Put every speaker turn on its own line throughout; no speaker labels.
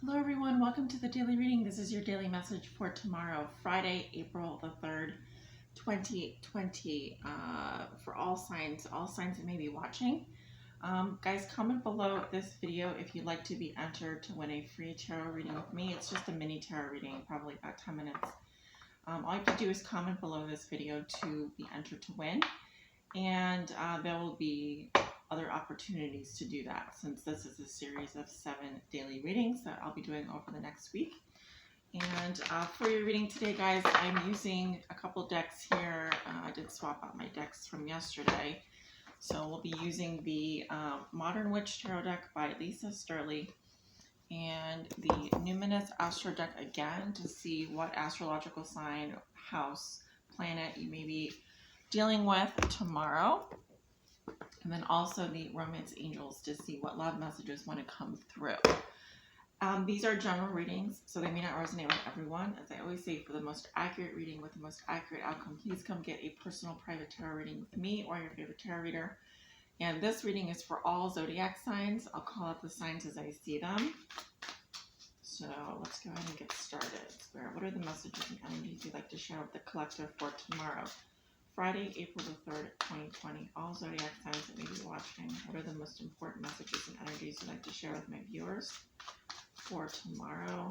Hello everyone, welcome to the daily reading. This is your daily message for tomorrow, Friday, April the 3rd, 2020, for all signs that may be watching. Guys, comment below this video if you'd like to be entered to win a free tarot reading with me. It's just a mini tarot reading, probably about 10 minutes. All you have to do is comment below this video to be entered to win, and there will be other opportunities to do that, since this is a series of 7 daily readings that I'll be doing over the next week. And for your reading today, guys, I'm using a couple decks here. I did swap out my decks from yesterday, so we'll be using the Modern Witch Tarot deck by Lisa Sterling and the Numinous Astro deck again, to see what astrological sign, house, planet you may be dealing with tomorrow. And then also the Romance Angels, to see what love messages want to come through. These are general readings, so they may not resonate with everyone. As I always say, for the most accurate reading with the most accurate outcome, please come get a personal private tarot reading with me or your favorite tarot reader. And this reading is for all zodiac signs. I'll call out the signs as I see them. So let's go ahead and get started. Spirit, what are the messages and energies you'd like to share with the collective for tomorrow? Friday, April the 3rd, 2020. All zodiac signs that may be watching. What are the most important messages and energies you'd like to share with my viewers for tomorrow?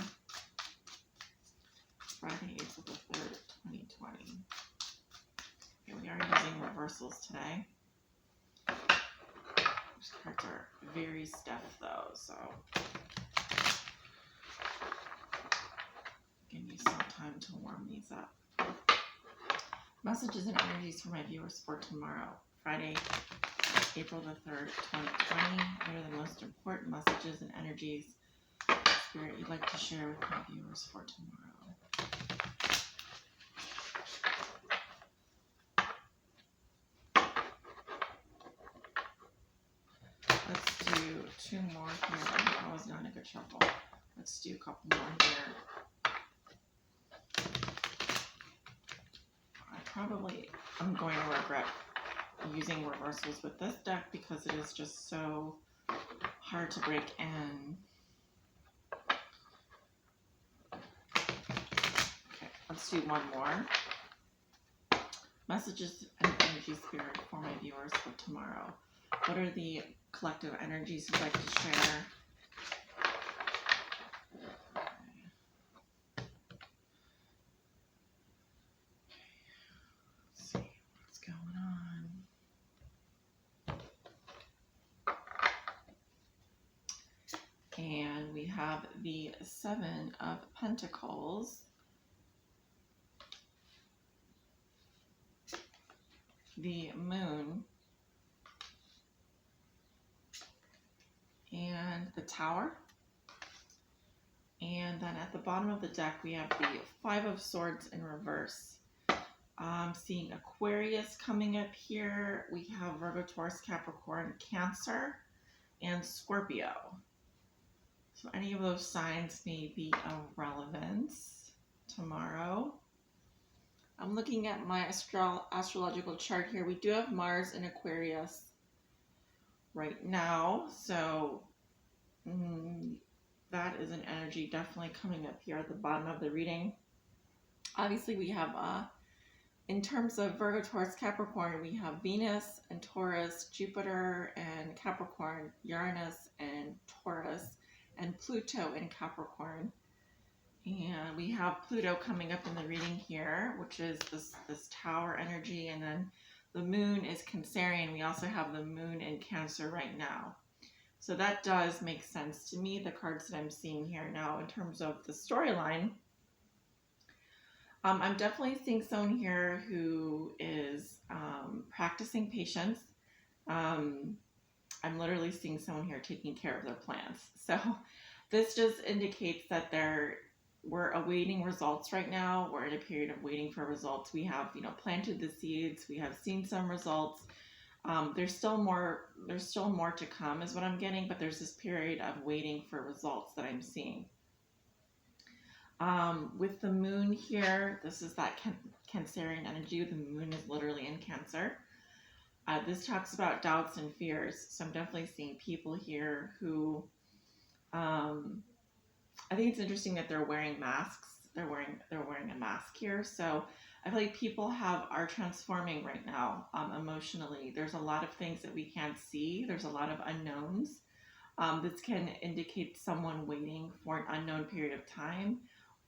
Friday, April the 3rd, 2020. Here we are using reversals today. These cards are very stiff though, so give me some time to warm these up. Messages and energies for my viewers for tomorrow, Friday, April the 3rd, 2020. What are the most important messages and energies, Spirit, you'd like to share with my viewers for tomorrow? Let's do two more here. I was not a good shuffle. Let's do a couple more here. I'm going to regret using reversals with this deck because it is just so hard to break in. Okay, let's do one more. Messages and energy, Spirit, for my viewers for tomorrow. What are the collective energies you'd like to share? And we have the Seven of Pentacles, the Moon, and the Tower. And then at the bottom of the deck, we have the Five of Swords in reverse. I'm seeing Aquarius coming up here. We have Virgo, Taurus, Capricorn, Cancer, and Scorpio. So any of those signs may be of relevance tomorrow. I'm looking at my astrological chart here. We do have Mars in Aquarius right now. So that is an energy definitely coming up here at the bottom of the reading. Obviously, we have, in terms of Virgo, Taurus, Capricorn, we have Venus and Taurus, Jupiter and Capricorn, Uranus and Taurus, and Pluto in Capricorn. And we have Pluto coming up in the reading here, which is this Tower energy, and then the Moon is Cancerian. We also have the Moon in Cancer right now. So that does make sense to me, the cards that I'm seeing here. Now, in terms of the storyline, I'm definitely seeing someone here who is practicing patience. I'm literally seeing someone here taking care of their plants. So this just indicates that we're awaiting results right now. We're in a period of waiting for results. We have, planted the seeds. We have seen some results. There's still more to come is what I'm getting, but there's this period of waiting for results that I'm seeing. With the Moon here, this is that Cancerian energy. The Moon is literally in Cancer. This talks about doubts and fears. So I'm definitely seeing people here who I think it's interesting that they're wearing masks. They're wearing a mask here. So I feel like people are transforming right now, emotionally. There's a lot of things that we can't see. There's a lot of unknowns. This can indicate someone waiting for an unknown period of time,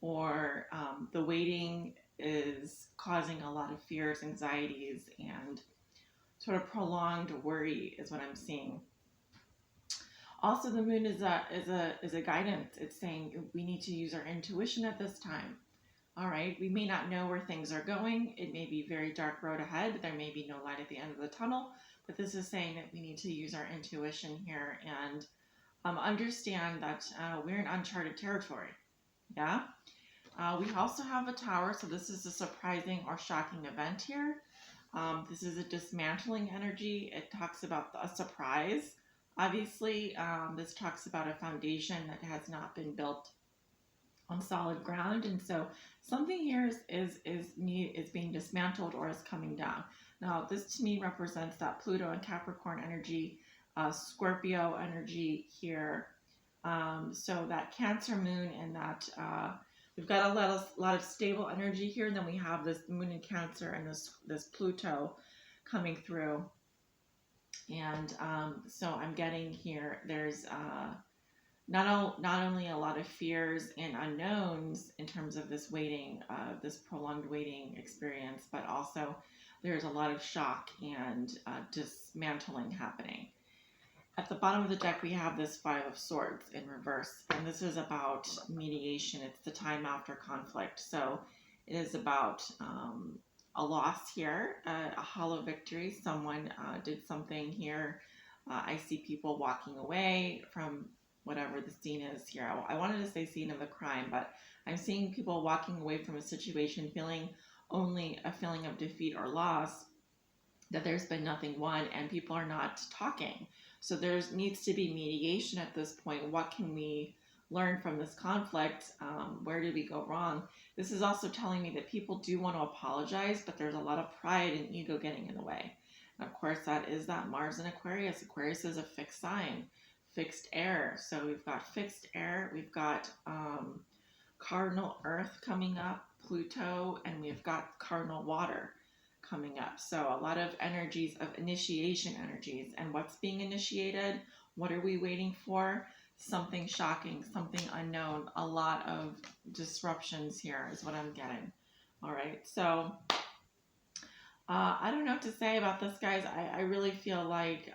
or the waiting is causing a lot of fears, anxieties, and sort of prolonged worry is what I'm seeing. Also, the moon is a guidance. It's saying we need to use our intuition at this time. All right, we may not know where things are going. It may be a very dark road ahead. There may be no light at the end of the tunnel, but this is saying that we need to use our intuition here and understand that we're in uncharted territory. Yeah. We also have a tower, so this is a surprising or shocking event here. This is a dismantling energy. It talks about a surprise. Obviously, this talks about a foundation that has not been built on solid ground, and so something here is being dismantled or is coming down. Now, this to me represents that Pluto and Capricorn energy, Scorpio energy here. So that Cancer moon and that we've got a lot of stable energy here. And then we have this moon in Cancer and this Pluto coming through. And so I'm getting here, there's not only a lot of fears and unknowns in terms of this waiting, this prolonged waiting experience, but also there's a lot of shock and dismantling happening. At the bottom of the deck, we have this Five of Swords in reverse, and this is about mediation. It's the time after conflict. So it is about a loss here, a hollow victory. Someone did something here. I see people walking away from whatever the scene is here. I wanted to say scene of a crime, but I'm seeing people walking away from a situation feeling only a feeling of defeat or loss, that there's been nothing won, and people are not talking. So there needs to be mediation at this point. What can we learn from this conflict? Where did we go wrong? This is also telling me that people do want to apologize, but there's a lot of pride and ego getting in the way. And of course, that is that Mars in Aquarius. Aquarius is a fixed sign, fixed air. So we've got fixed air, we've got cardinal earth coming up, Pluto, and we've got cardinal water coming up. So a lot of energies of initiation energies. And what's being initiated? What are we waiting for? Something shocking, something unknown. A lot of disruptions here is what I'm getting. All right. So I don't know what to say about this, guys. I really feel like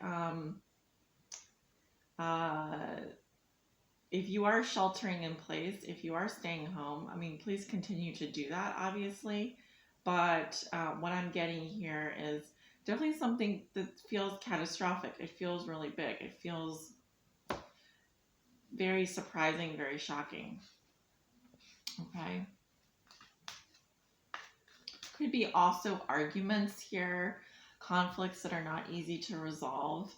if you are sheltering in place, if you are staying home, I mean, please continue to do that, obviously. But what I'm getting here is definitely something that feels catastrophic. It feels really big. It feels very surprising, very shocking. Okay. Could be also arguments here, conflicts that are not easy to resolve.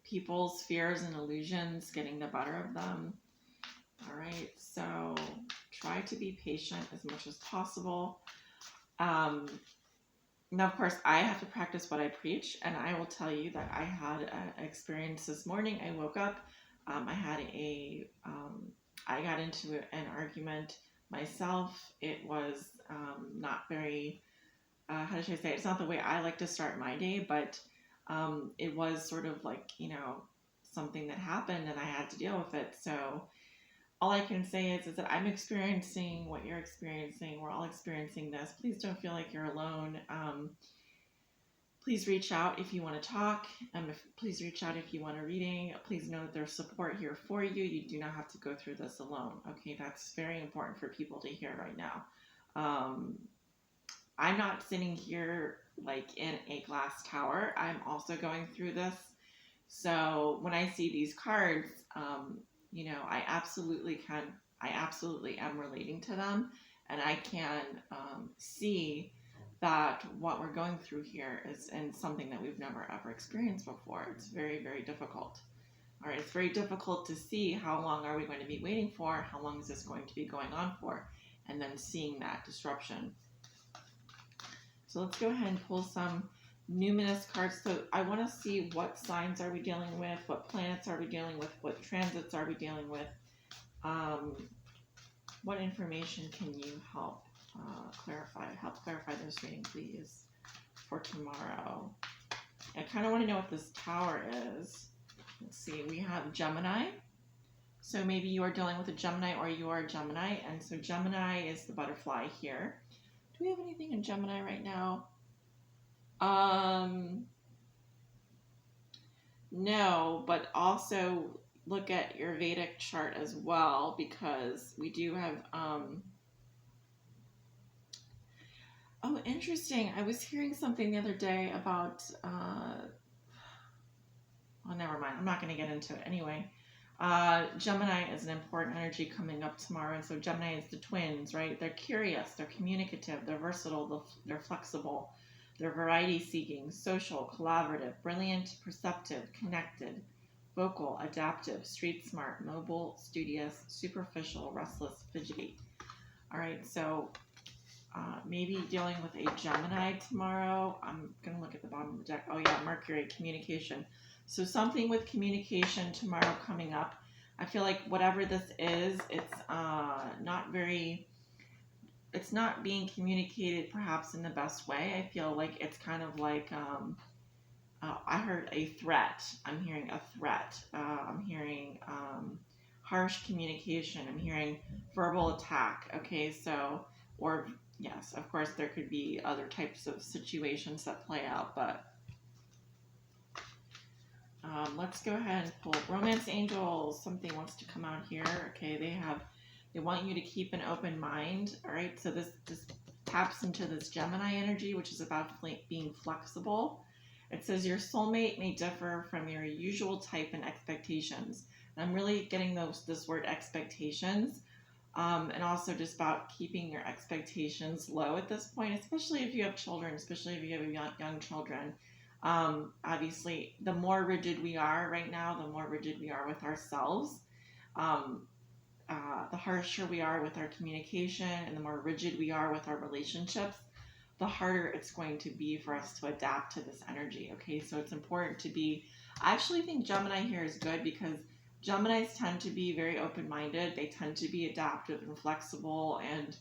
People's fears and illusions getting the better of them. All right, so try to be patient as much as possible. Now, of course, I have to practice what I preach, and I will tell you that I had an experience this morning. I woke up, I got into an argument myself. It was not very, how should I say, it's not the way I like to start my day, but it was sort of like, something that happened and I had to deal with it. So all I can say is that I'm experiencing what you're experiencing. We're all experiencing this. Please don't feel like you're alone. Please reach out if you want to talk. Please reach out if you want a reading. Please know that there's support here for you. You do not have to go through this alone. Okay, that's very important for people to hear right now. I'm not sitting here like in a glass tower. I'm also going through this. So when I see these cards, I absolutely am relating to them, and I can see that what we're going through here is something that we've never ever experienced before. It's very, very difficult. All right, it's very difficult to see how long are we going to be waiting for, how long is this going to be going on for, and then seeing that disruption. So let's go ahead and pull some Numinous cards. So I want to see what signs are we dealing with, what planets are we dealing with, what transits are we dealing with. What information can you help clarify? Help clarify this reading, please, for tomorrow. I kind of want to know what this Tower is. Let's see. We have Gemini. So maybe you are dealing with a Gemini or you are a Gemini. And so Gemini is the butterfly here. Do we have anything in Gemini right now? No, but also look at your Vedic chart as well, because we do have, oh, interesting. I was hearing something the other day about, well, never mind. I'm not going to get into it anyway. Gemini is an important energy coming up tomorrow. And so Gemini is the twins, right? They're curious, they're communicative, they're versatile, they're flexible, they're variety seeking, social, collaborative, brilliant, perceptive, connected, vocal, adaptive, street smart, mobile, studious, superficial, restless, fidgety. All right, so maybe dealing with a Gemini tomorrow. I'm going to look at the bottom of the deck. Oh yeah, Mercury, communication. So something with communication tomorrow coming up. I feel like whatever this is, it's not being communicated perhaps in the best way. I feel like it's kind of like, I heard a threat. I'm hearing a threat. I'm hearing harsh communication. I'm hearing verbal attack. Okay, so, or yes, of course there could be other types of situations that play out, but let's go ahead and pull Romance Angels. Something wants to come out here. Okay, they want you to keep an open mind. All right, so this taps into this Gemini energy, which is about being flexible. It says your soulmate may differ from your usual type and expectations. And I'm really getting this word expectations, and also just about keeping your expectations low at this point, especially if you have children, especially if you have young children. Obviously, the more rigid we are right now, the more rigid we are with ourselves. The harsher we are with our communication and the more rigid we are with our relationships, the harder it's going to be for us to adapt to this energy. Okay, so it's important to be, I actually think Gemini here is good because Geminis tend to be very open-minded. They tend to be adaptive and flexible, and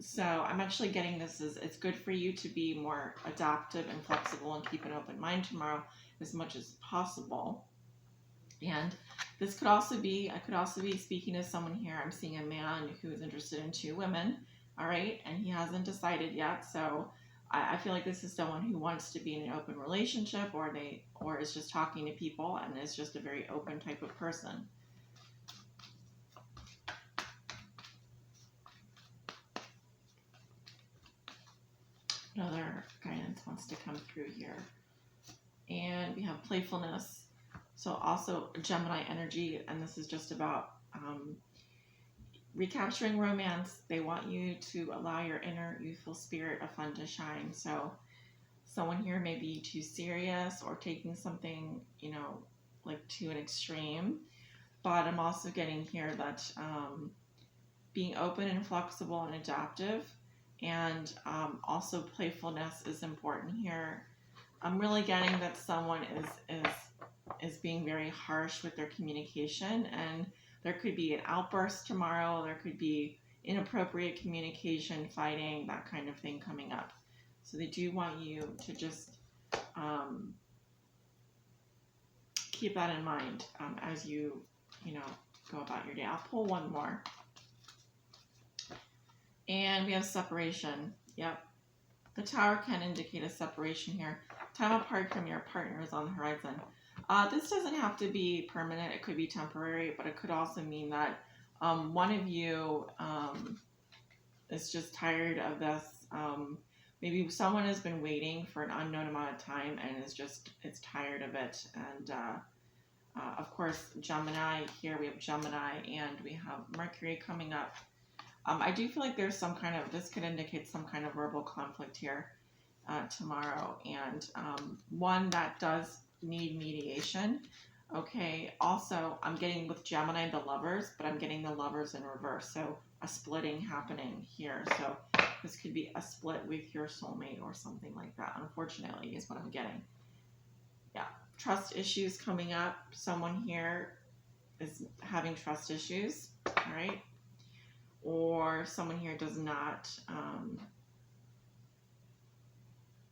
so I'm actually getting this as it's good for you to be more adaptive and flexible and keep an open mind tomorrow as much as possible. And this could also be, I could also be speaking to someone here. I'm seeing a man who is interested in 2 women, all right, and he hasn't decided yet. So I feel like this is someone who wants to be in an open relationship, or is just talking to people and is just a very open type of person. Another guidance wants to come through here. And we have playfulness. So also Gemini energy, and this is just about recapturing romance. They want you to allow your inner youthful spirit of fun to shine. So someone here may be too serious or taking something, like to an extreme. But I'm also getting here that being open and flexible and adaptive, and also playfulness is important here. I'm really getting that someone is being very harsh with their communication, and there could be an outburst tomorrow. There could be inappropriate communication, fighting, that kind of thing coming up. So they do want you to just keep that in mind as you go about your day. I'll pull one more. And we have separation. Yep. The Tower can indicate a separation here. Time apart from your partner is on the horizon. This doesn't have to be permanent. It could be temporary, but it could also mean that one of you is just tired of this. Maybe someone has been waiting for an unknown amount of time and it's tired of it. And of course, Gemini, here we have Gemini and we have Mercury coming up. I do feel like there's this could indicate some kind of verbal conflict here tomorrow, and one that does need mediation. Okay, also I'm getting with Gemini the Lovers, but I'm getting the Lovers in reverse, so a splitting happening here. So this could be a split with your soulmate or something like that, unfortunately, is what I'm getting. Yeah, trust issues coming up. Someone here is having trust issues, all right? Or someone here does not,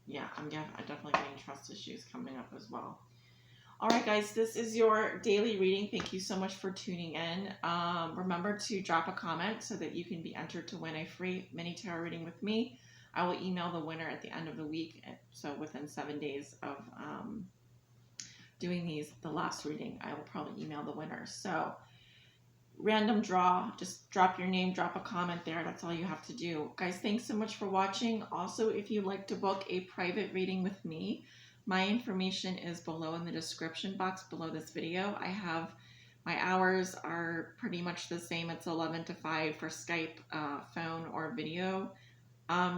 yeah, I'm definitely getting trust issues coming up as well. All right, guys, this is your daily reading. Thank you so much for tuning in. Remember to drop a comment so that you can be entered to win a free mini tarot reading with me. I will email the winner at the end of the week, so within 7 days of doing the last reading, I will probably email the winner. So random draw, just drop your name, drop a comment there. That's all you have to do. Guys, thanks so much for watching. Also, if you'd like to book a private reading with me, my information is below in the description box below this video. I have, my hours are pretty much the same. It's 11 to 5 for Skype, phone, or video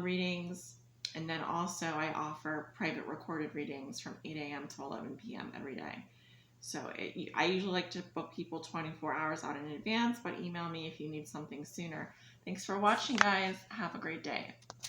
readings. And then also I offer private recorded readings from 8 a.m. to 11 p.m. every day. So I usually like to book people 24 hours out in advance, but email me if you need something sooner. Thanks for watching, guys. Have a great day.